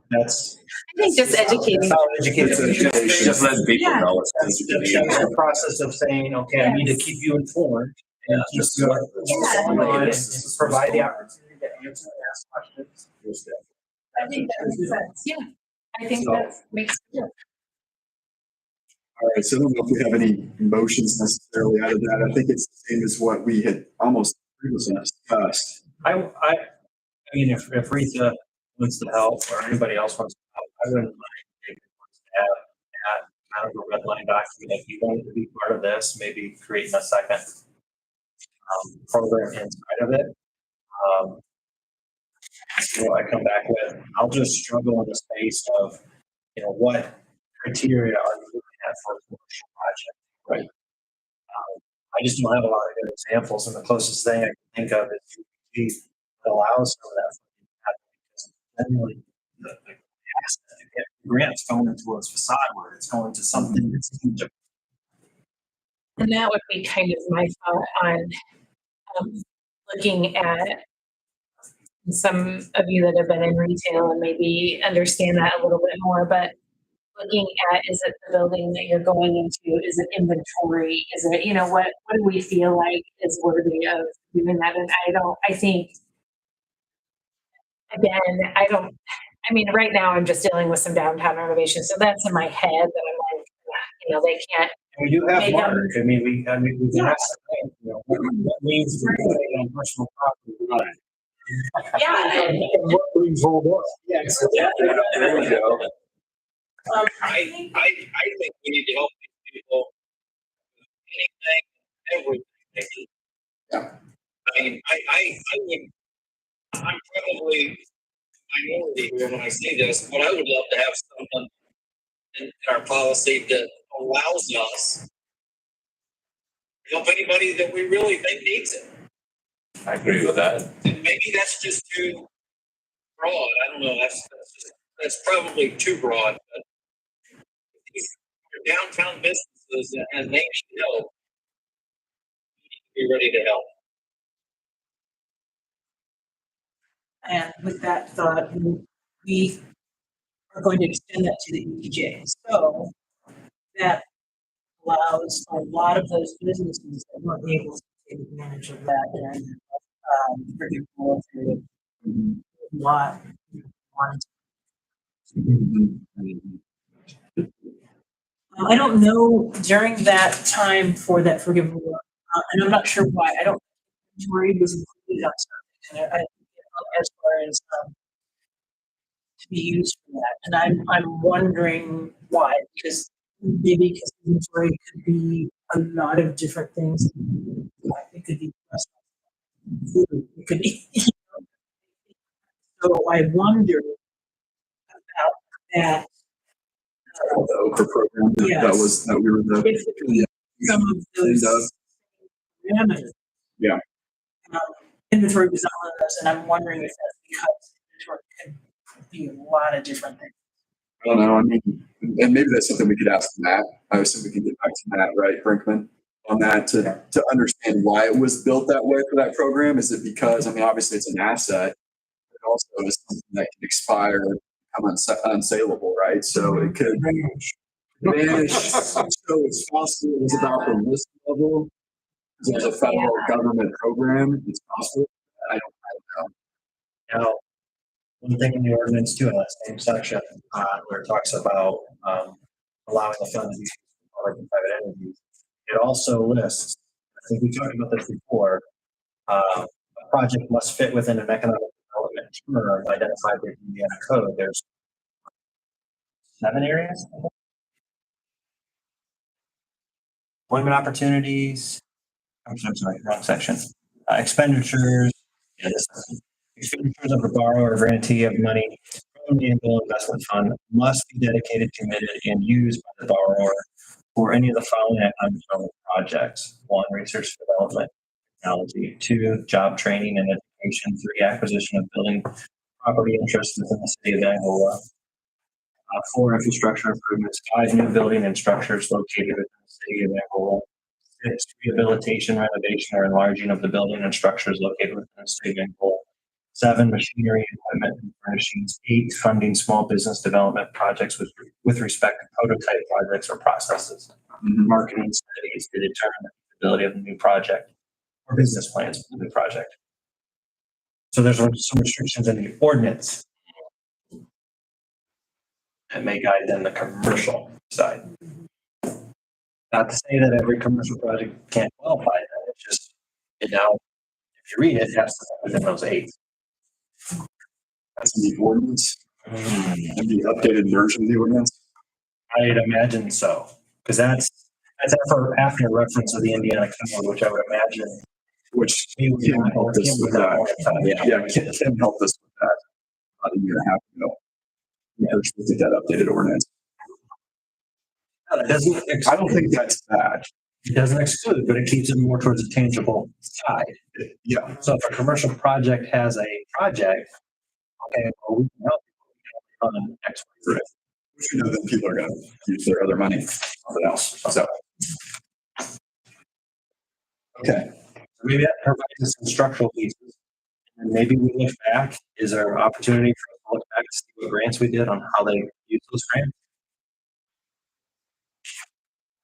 that's. I think just educating. That's how educated. Just let people Yeah. know. That's the process of saying, okay, I need to keep you informed and keep you what's going on and provide the opportunity to answer and ask questions. I think that makes sense. Yeah. I think that makes sense. All right, so I don't know if we have any motions necessarily out of that. I think it's the same as what we had almost previously discussed. I mean, if Rita wants to help or anybody else wants to help, I wouldn't mind if it wants to have kind of a red line document. If you wanted to be part of this, maybe creating a second program inside of it. What I come back with, I'll just struggle in the space of, what criteria are you looking at for a commercial project? Right. I just don't have a lot of good examples, and the closest thing I can think of is UPG that allows some of that. Because generally, the asset to get grants going towards facade work, it's going to something that's tangible. And that would be kind of my thought on looking at some of you that have been in retail and maybe understand that a little bit more, but looking at, is it the building that you're going into? Is it inventory? Is it, what do we feel like is worthy of doing that? And I think, again, right now I'm just dealing with some downtown renovation. So that's in my head that I'm like, they can't. And we do have Make Mark. We can ask them, what means to be on personal property, right? Yeah. And what brings hold up? Yeah. There we go. I think we need to help these people with anything, everything. Yeah. I mean, I'm probably minority here when I say this, but I would love to have someone in our policy that allows us to help anybody that we really think needs it. I agree with that. And maybe that's just too broad. I don't know. That's probably too broad. But these are downtown businesses and they need help. We need to be ready to help. And with that thought, we are going to extend that to the EPJ. So that allows a lot of those businesses that weren't able to take advantage of that and pretty cool to lot wanted to. I don't know during that time for that forgivable loan, and I'm not sure why. I don't think inventory was included on something, and as far as to be used for that. And I'm wondering why, because maybe because inventory could be a lot of different things. It could be food, it could be. So I wonder about that. The Oprah program that we were Some of those parameters. Yeah. Inventory was not one of those, and I'm wondering if that's because inventory could be a lot of different things. I don't know. I mean, and maybe that's something we could ask Matt. I assume we can get back to Matt, right, Brinkman, on that to understand why it was built that way for that program. Is it because, obviously it's an asset, but also is something that can expire, become unsaleable, right? So it could vanish. So it's possible it was about the risk level. Because it's a federal government program. It's possible. I don't know. Now, one thing in the ordinance too, in that same section, where it talks about allowing the fund to be used for public and private entities, it also lists, I think we talked about this before, a project must fit within an economic development term identified with the Indiana code. There's 7 areas. Employment opportunities. I'm sorry, wrong section. Expenditures. Expenditures of a borrower or grantee of money from the Angola Investment Fund must be dedicated, committed, and used by the borrower for any of the following economic development projects. 1, research and development. technology. 2, job training and education. 3, acquisition of building property interests within the city of Angola. 4, infrastructure improvements. 5, new building and structures located within the city of Angola. 6, rehabilitation, renovation, or enlarging of the building and structures located within the city of Angola. 7, machinery, equipment, and furnishings. 8, funding small business development projects with respect to prototype projects or processes. Marketing studies to determine the feasibility of the new project or business plans for the new project. So there's some restrictions in the ordinance that may guide then the commercial side. Not to say that every commercial project can't qualify that, it's just, now, if you read it, it has to be within those 8. That's in the ordinance, and the updated version of the ordinance. I'd imagine so, because that's after reference of the Indiana code, which I would imagine. Which Kim helped us with that. Yeah, Kim helped us with that about a year and a half ago. Yeah, looked at that updated ordinance. I don't think that's bad. It doesn't exclude, but it keeps it more towards a tangible side. Yeah. So if a commercial project has a project, okay, well, we can help you on X, Y, Z. Which we know that people are going to use their other money for something else. So. Okay. Maybe that provides us some structural pieces. And maybe we look back. Is there an opportunity for us to look back to see what grants we did on how they use those grants?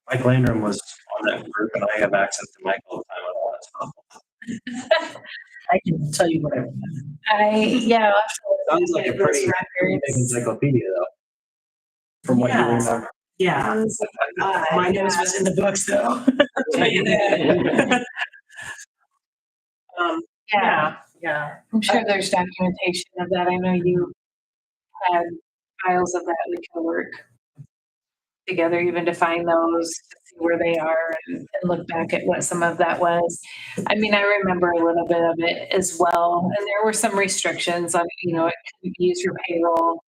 Mike Landrum was on that group, and I have access to Mike all the time on all that stuff. I can tell you what Yeah. Sounds like a pretty big encyclopedia, though. From what you Yeah. remember. Yeah, my nose was in the books though. I'll tell you that. Yeah. I'm sure there's documentation of that. I know you had files of that. We can work together even to find those, to see where they are and look back at what some of that was. I mean, I remember a little bit of it as well. And there were some restrictions on, it could be used for payroll.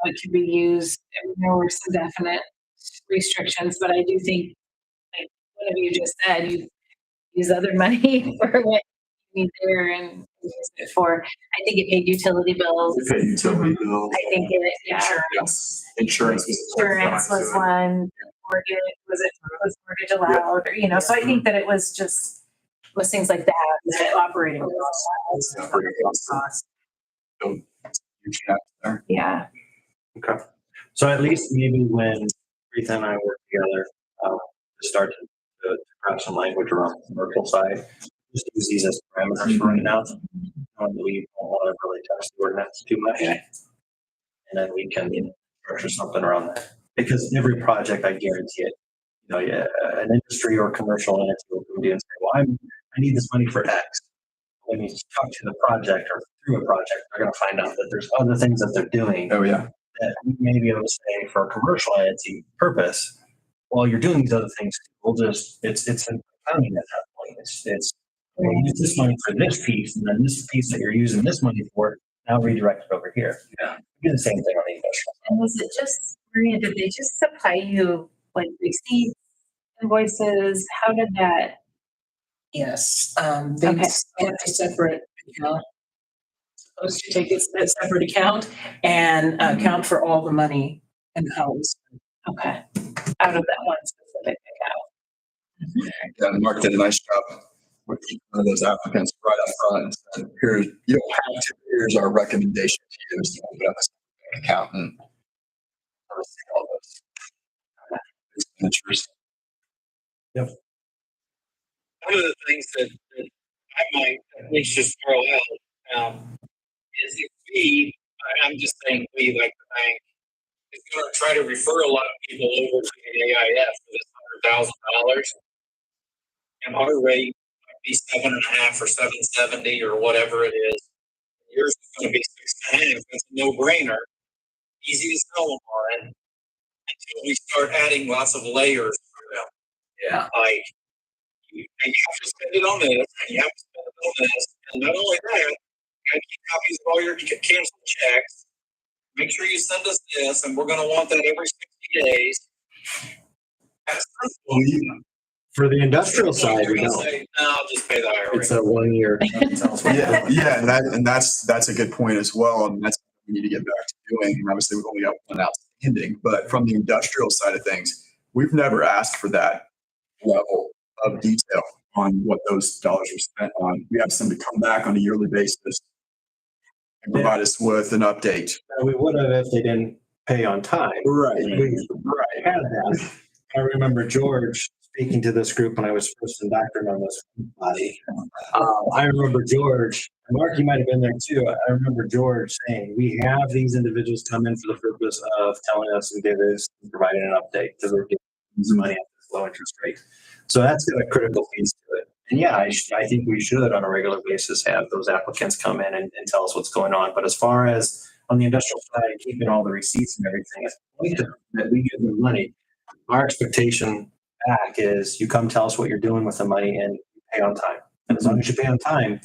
It could be used, there were some definite restrictions, but I do think, like one of you just said, you use other money for what you need there and use it for. I think it paid utility bills. We paid utility bills. I think Yes. Insurance was one. Mortgage was mortgage allowed, or so I think that it was things like that operating costs. Yeah. Okay. So at least maybe when Rita and I work together, to start to grab some language around the commercial side, just use these as parameters for right now. We don't want to really touch the ordinance too much. And then we can structure something around that. Because every project, I guarantee it, an industry or commercial entity will come to you and say, well, I need this money for X. When you talk to the project or through a project, they're going to find out that there's other things that they're doing. Oh, yeah. That we may be able to say for a commercial entity purpose, while you're doing these other things, it's an accounting at that point. It's we'll use this money for this piece, and then this piece that you're using this money for, now redirect it over here. Yeah. We do the same thing on the industrial. And was it just, Maria, did they just supply you like receipts, invoices? How did that? Yes, they have a separate account. Supposed to take a separate account and account for all the money and how it's Okay. Out of that one specific account. Yeah, Mark did a nice job with each one of those applicants right up front and said, here's, you don't have to, here's our recommendation to you is to open up a account and oversee all those expenditures. Yep. One of the things that I might at least just throw out is if I'm just saying we, like the bank, is going to try to refer a lot of people over to the AIF for this $100,000, and our rate might be 7.5 or 770 or whatever it is. Yours is going to be 6.5. It's a no-brainer, easy to sell them on until we start adding lots of layers for them. Yeah. Like, you have to spend it on this, and you have to spend it on this, and not only that, you got to keep copies of all your canceled checks. Make sure you send us this, and we're going to want that every 60 days. At some point, For the industrial side, They're we gonna don't. say, no, I'll just pay the higher It's rate. a 1 year. Yeah, and that's a good point as well, and that's what we need to get back to doing. And obviously, we've only got one outstanding, but from the industrial side of things, we've never asked for that level of detail on what those dollars are spent on. We have somebody come back on a yearly basis and provide us with an update. We would have if they didn't pay on time. Right. We had that. I remember George speaking to this group when I was first indoctrinated on this body. I remember George, and Mark, you might have been there too. I remember George saying, we have these individuals come in for the purpose of telling us and providing an update because we're giving them some money at this low interest rate. So that's got a critical piece to it. And yeah, I think we should on a regular basis have those applicants come in and tell us what's going on. But as far as on the industrial side, keeping all the receipts and everything, at the point that we give them money, our expectation back is you come tell us what you're doing with the money and you pay on time. And as long as you pay on time,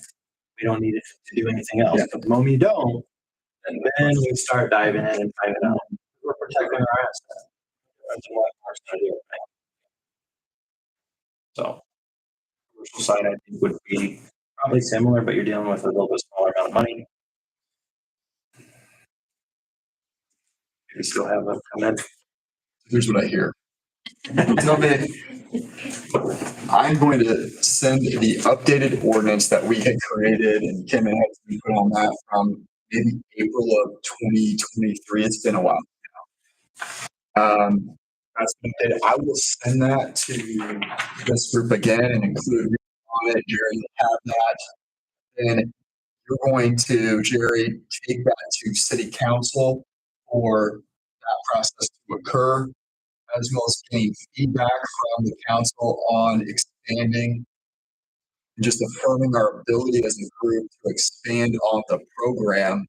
we don't need it to do anything else. But the moment you don't, and then we start diving in and finding out we're protecting our assets. That's what Mark's gonna do. So commercial side, I think would be probably similar, but you're dealing with a little bit smaller amount of money. We still have a comment. Here's what I hear. Tell me, I'm going to send the updated ordinance that we had created and Kim had put on that from maybe April of 2023. It's been a while now. That's been updated. I will send that to this group again and include on it. Jerry will have that. And you're going to, Jerry, take that to city council for that process to occur, as well as getting feedback from the council on expanding and just affirming our ability as a group to expand on the program.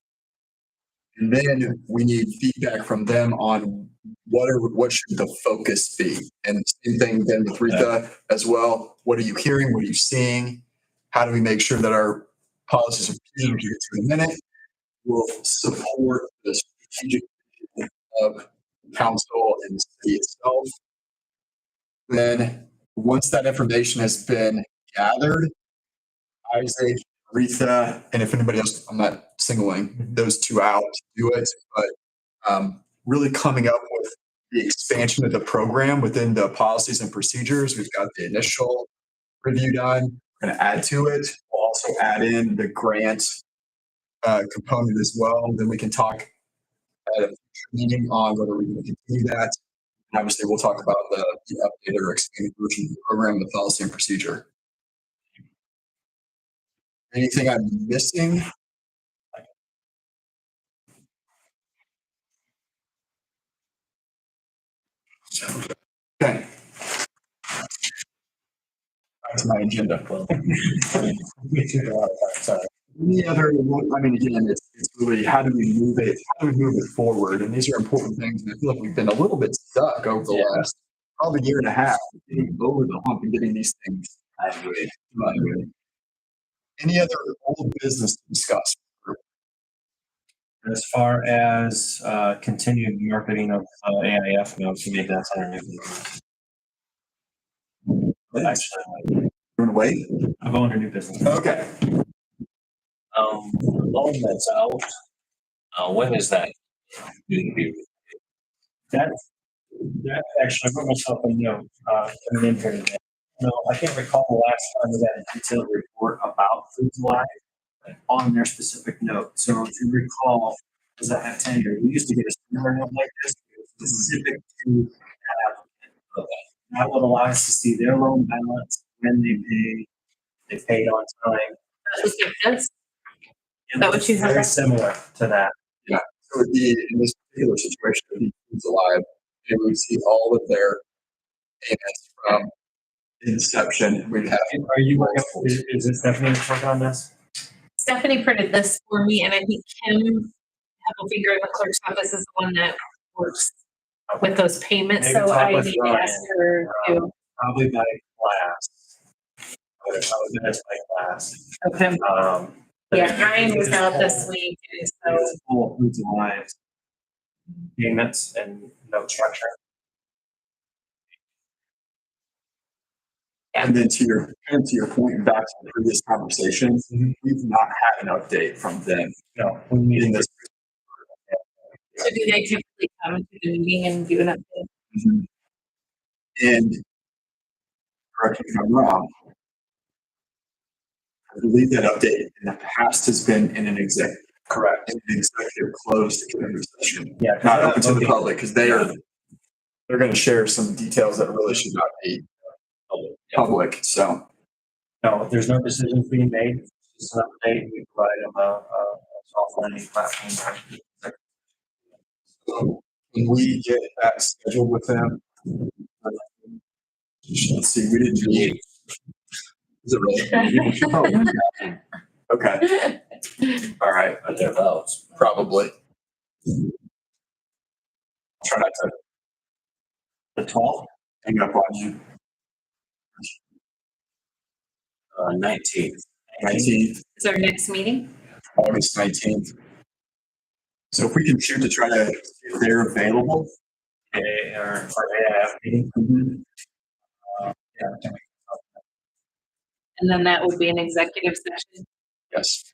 And then we need feedback from them on what should the focus be. And same thing then with Rita as well. What are you hearing? What are you seeing? How do we make sure that our policies and procedures, we get to in a minute, will support the strategic vision of council and the city itself? Then once that information has been gathered, Isaac, Retha, and if anybody else, I'm not singling those two out to do it, but really coming up with the expansion of the program within the policies and procedures. We've got the initial review done. We're going to add to it. We'll also add in the grant component as well. Then we can talk at a future meeting on whether we're going to continue that. And obviously, we'll talk about the updated or expanded version of the program, the policy and procedure. Anything I'm missing? Okay. That's my agenda. Any other, I mean, again, it's really how do we move it? How do we move it forward? And these are important things. And I feel like we've been a little bit stuck over the last probably year and a half, getting over the hump and getting these things. I agree. Any other old business to discuss? As far as continued marketing of AIF, no, to me, that's under new business. But actually, You want to wait? I'm going to new business. Okay. The loan that's out, when is that due to be? That actually, I wrote myself a note coming in here today. No, I can't recall the last time we got a detailed report about Foods Alive on their specific note. So if you recall, as I have tenure, we used to get a similar note like this, specific to that applicant. That would allow us to see their loan balance, when they paid on time. That was like this. Is that what you have? Very similar to that. Yeah. So it would be in this particular situation, it would be Foods Alive, and we'd see all of their payments from inception. We'd have. Are you working, is it Stephanie that's working on this? Stephanie printed this for me, and I think Kim, Heffelfinger in the clerk's office, is the one that works with those payments. Maybe So talk I with need to Ryan. ask her to. Probably by class. I would have guessed by class. Okay. Yeah, Ryan was out this week, and so. Full Foods Alive payments and note structure. And then to your point, back to the previous conversation, we've not had an update from them. No, we need Meeting this. So do they typically come to the meeting and do an update? Mhm. And correct me if I'm wrong, I believe that update in the past has been in an executive. correct. In an executive closed executive session, Yeah. 'cause not they're open to the voting. public, because they're going to share some details that really should not be public. So No, there's no decisions being made. It's just an update. We provide them a soft landing platform. when we get that scheduled with them, let's see, we didn't meet. Is it really? Oh, okay. All right. But their votes. Probably. Try not to The 12th? hang up on you. 19th. 19th, Is our next meeting? August 19th. So if we can shoot to try to, if they're available. Or AIF meeting. Yeah. And then that would be an executive session. Yes.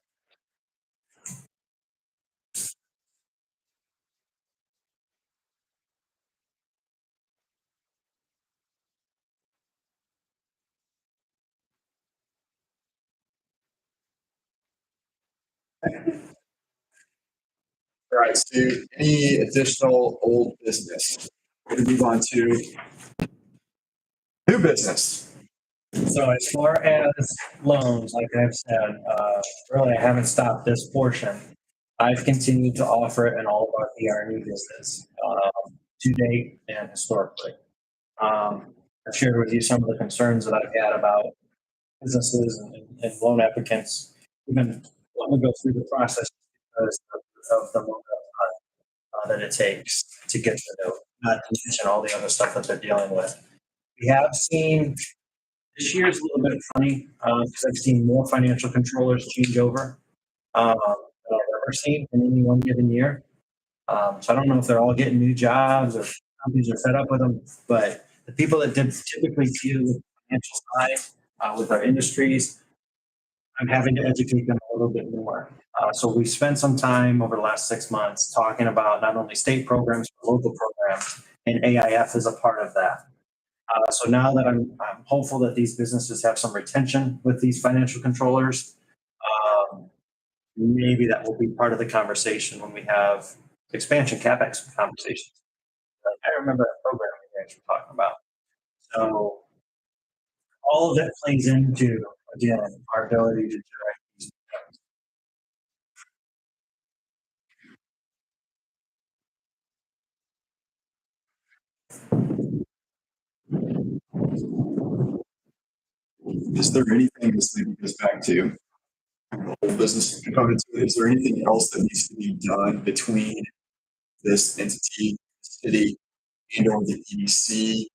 All right, Stu, any additional old business? We're going to move on to new business. So as far as loans, like I've said, really I haven't stopped this portion. I've continued to offer it in all of our PRNE business, to date and historically. I've shared with you some of the concerns that I've had about businesses and loan applicants, even let me go through the process because of the amount of time that it takes to get the note, not to mention all the other stuff that they're dealing with. We have seen this year is a little bit funny because I've seen more financial controllers change over than I've ever seen in any one given year. So I don't know if they're all getting new jobs or companies are fed up with them, but the people that did typically deal with the financial side with our industries, I'm having to educate them a little bit more. So we spent some time over the last 6 months talking about not only state programs, but local programs, and AIF is a part of that. So now that I'm hopeful that these businesses have some retention with these financial controllers, maybe that will be part of the conversation when we have expansion CapEx conversations. I remember that program you guys were talking about. So all of that plays into, again, our ability to direct these. Is there anything, this maybe goes back to the whole business component to it, is there anything else that needs to be done between this entity, city, and or the EDC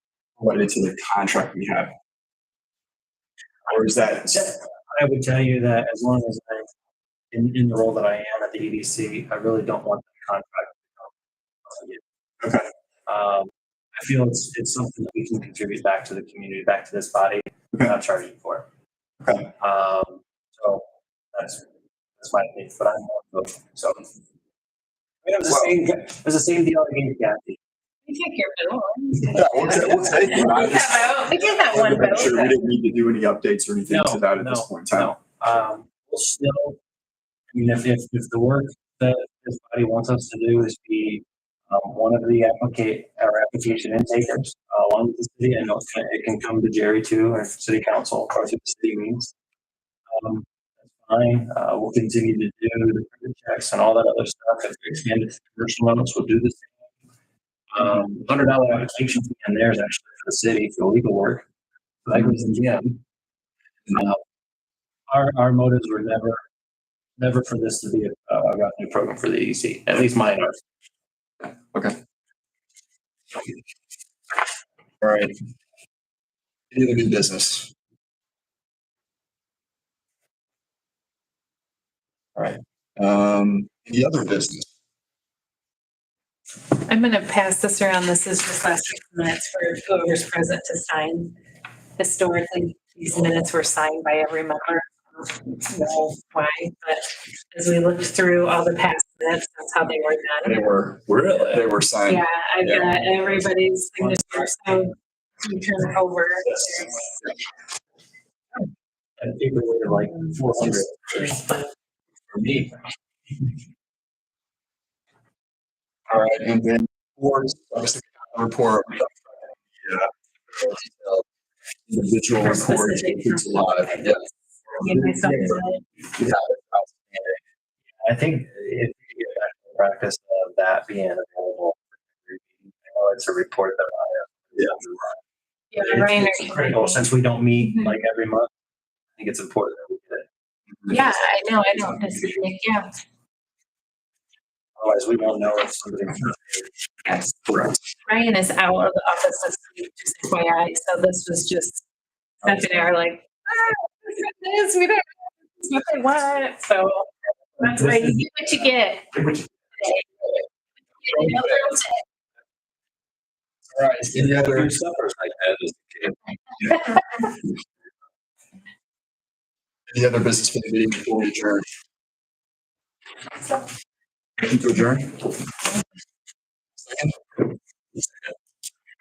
related to the contract we have? Or is that, I would tell you that as long as I'm in the role that I am at the EDC, I really don't want the contract to come. okay, I feel it's something that we can contribute back to the community, back to this body, without charging for it. okay. So that's my opinion, but I'm not voting. So it was the same deal I gave Kathy. We take your bill. Yeah, we'll take it. I just- We can have I one wanted to make sure we vote. didn't need to do any updates or anything to that at this point in time. No. We'll still, I mean, if the work that this body wants us to do is be one of the application intakers along with the city, I know it can come to Jerry too, or city council, or to the city means. That's fine. We'll continue to do the credit checks and all that other stuff. If we expand it to commercial loans, we'll do the same. $100 application fee in there is actually for the city for legal work. So that goes in Jim. Our motives were never for this to be a revenue program for the EDC, at least mine are. Okay. All right. Any other new business? All right. Any other business? I'm gonna pass this around. This is just last 6 minutes for whoever's present to sign. historically, these minutes were signed by every member. I don't know why, but as we looked through all the past minutes, that's how they were done. They were signed. Yeah, I've got everybody's signature, so you turn it over. And people were like 400 for me. All right, and then boards, obviously, report. Individual reports, Specific. it's live, yeah. You know, something that- Yeah. I think if you get back to the practice of that being available, I know it's a report that Yeah, it's Ryan, it's critical since we don't meet Mhm. like every month. I think it's important that we get it. yeah, I know, I don't disagree, yeah. Otherwise, we won't know if somebody's. Yes. Correct. Ryan is out of the office this week, just FYI, so this was just Stephanie and I are like, this, we don't know what they want, so that's why you get what you get. All right, any other, Who suffers like that as a kid? any other business for the meeting before we adjourn? Motion to adjourn? Second.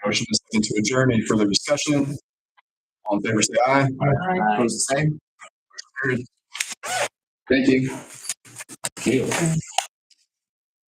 Motion is second to adjourn. Any further discussion? All in favor, say aye. Opposed, the same. Motion carried. Thank you. Cute.